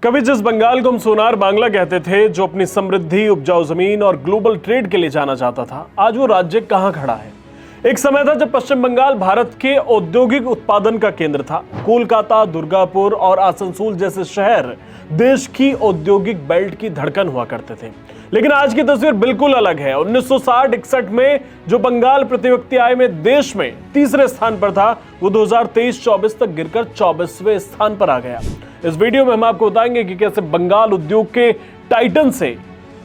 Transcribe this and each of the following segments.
कभी जिस बंगाल को हम सोनार बांग्ला कहते थे, जो अपनी समृद्धि, उपजाऊ जमीन और ग्लोबल ट्रेड के लिए जाना जाता था, आज वो राज्य कहां खड़ा है। एक समय था जब पश्चिम बंगाल भारत के औद्योगिक उत्पादन का केंद्र था। कोलकाता, दुर्गापुर और आसनसोल जैसे शहर देश की औद्योगिक बेल्ट की धड़कन हुआ करते थे। लेकिन आज की तस्वीर बिल्कुल अलग है। 1960-61 में जो बंगाल प्रति व्यक्ति आय में देश में तीसरे स्थान पर था, वो 2023-24 तक गिरकर 24वें स्थान पर आ गया। इस वीडियो में हम आपको बताएंगे कि कैसे बंगाल उद्योग के टाइटन से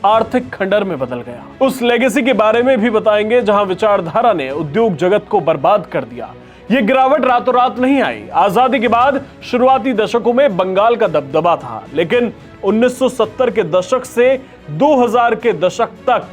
आर्थिक खंडर में बदल गया। उस लेगेसी के बारे में भी बताएंगे जहां विचारधारा ने उद्योग जगत को बर्बाद कर दिया। ये गिरावट रातों रात नहीं आई। आजादी के बाद शुरुआती दशकों में बंगाल का दबदबा था, लेकिन 1970 के दशक से 2000 के दशक तक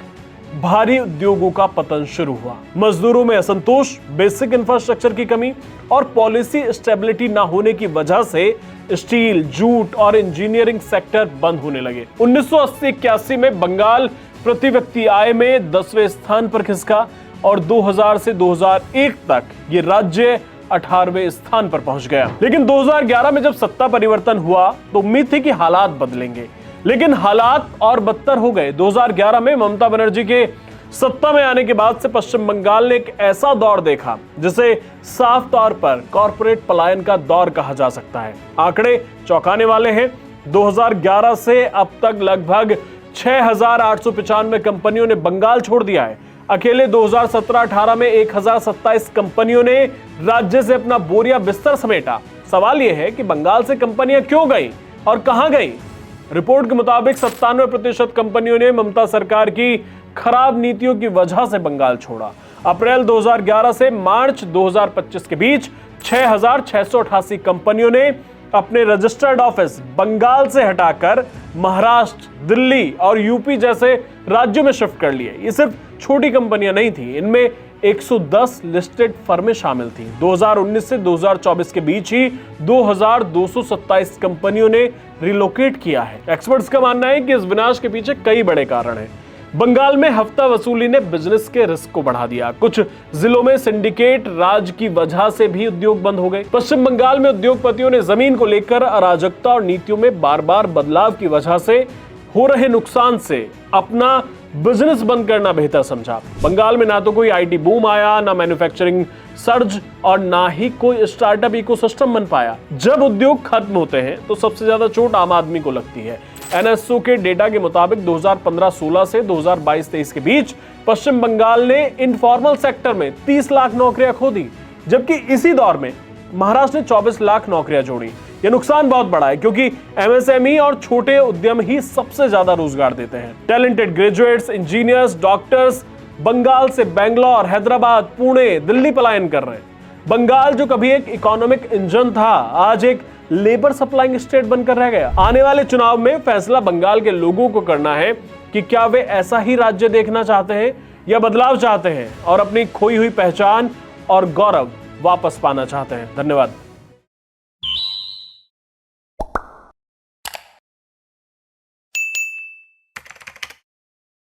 भारी उद्योगों का पतन शुरू हुआ। मजदूरों में असंतोष, बेसिक इंफ्रास्ट्रक्चर की कमी और पॉलिसी स्टेबिलिटी ना होने की वजह से स्टील, जूट और इंजीनियरिंग सेक्टर बंद होने लगे। 1980-81 में बंगाल प्रति व्यक्ति आय में 10वें स्थान पर खिसका और 2000 से 2001 तक ये राज्य 18वें स्थान पर पहुंच गया। लेकिन 2011 में जब सत्ता परिवर्तन हुआ तो उम्मीद थी कि हालात बदलेंगे, लेकिन हालात और बदतर हो गए। 2011 में ममता बनर्जी के सत्ता में आने के बाद से पश्चिम बंगाल ने एक ऐसा दौर देखा जिसे साफ तौर पर कॉर्पोरेट पलायन का दौर कहा जा सकता है। आंकड़े चौंकाने वाले हैं। 2011 से अब तक लगभग 6,895 कंपनियों ने बंगाल छोड़ दिया है। अकेले 2017-18 में 1027 कंपनियों ने राज्य से अपना बोरिया बिस्तर समेटा। सवाल यह है कि बंगाल से कंपनियां क्यों गई और कहां गई। रिपोर्ट के मुताबिक 97% कंपनियों ने ममता सरकार की खराब नीतियों की वजह से बंगाल छोड़ा। अप्रैल 2011 से मार्च 2025 के बीच 6,688 कंपनियों ने अपने रजिस्टर्ड ऑफिस बंगाल से हटाकर महाराष्ट्र, दिल्ली और यूपी जैसे राज्यों में शिफ्ट कर लिए। ये सिर्फ छोटी कंपनियां नहीं थी, इनमें 110 लिस्टेड फर्में शामिल थी। 2019 से 2024 के बीच ही 2,227 कंपनियों ने रिलोकेट किया है। एक्सपर्ट्स का मानना है कि इस विनाश के पीछे कई बड़े कारण हैं। बंगाल में हफ्ता वसूली ने बिजनेस के रिस्क को बढ़ा दिया। कुछ जिलों में सिंडिकेट राज की वजह से भी उद्योग बंद हो गए। पश्चिम बंगाल में उद्योगपतियों ने जमीन को लेकर अराजकता और नीतियों में बार बार बदलाव की वजह से हो रहे नुकसान से अपना बिजनेस बंद करना बेहतर समझा। बंगाल में ना तो कोई आईटी बूम आया, ना मैन्युफैक्चरिंग सर्ज और ना ही कोई स्टार्टअप इकोसिस्टम बन पाया। जब उद्योग खत्म होते हैं तो सबसे ज्यादा चोट आम आदमी को लगती है। एनएसओ के डेटा के मुताबिक 2015-16 से 2022-23 के बीच पश्चिम बंगाल ने इनफॉर्मल सेक्टर में 30 लाख नौकरियां खो दी, जबकि इसी दौर में महाराष्ट्र ने 24 लाख नौकरियां जोड़ी। यह नुकसान बहुत बड़ा है क्योंकि एमएसएमई और छोटे उद्यम ही सबसे ज्यादा रोजगार देते हैं। Talented graduates, engineers, doctors Bengal से बेंगलोर, हैदराबाद, पुणे, दिल्ली पलायन कर रहे हैं। बंगाल जो कभी एक इकोनॉमिक इंजन था, आज एक लेबर सप्लाइंग स्टेट बनकर रह गया। आने वाले चुनाव में फैसला बंगाल के लोगों को करना है कि क्या वे ऐसा ही राज्य देखना चाहते हैं या बदलाव चाहते हैं और अपनी खोई हुई पहचान और गौरव वापस पाना चाहते हैं। धन्यवाद।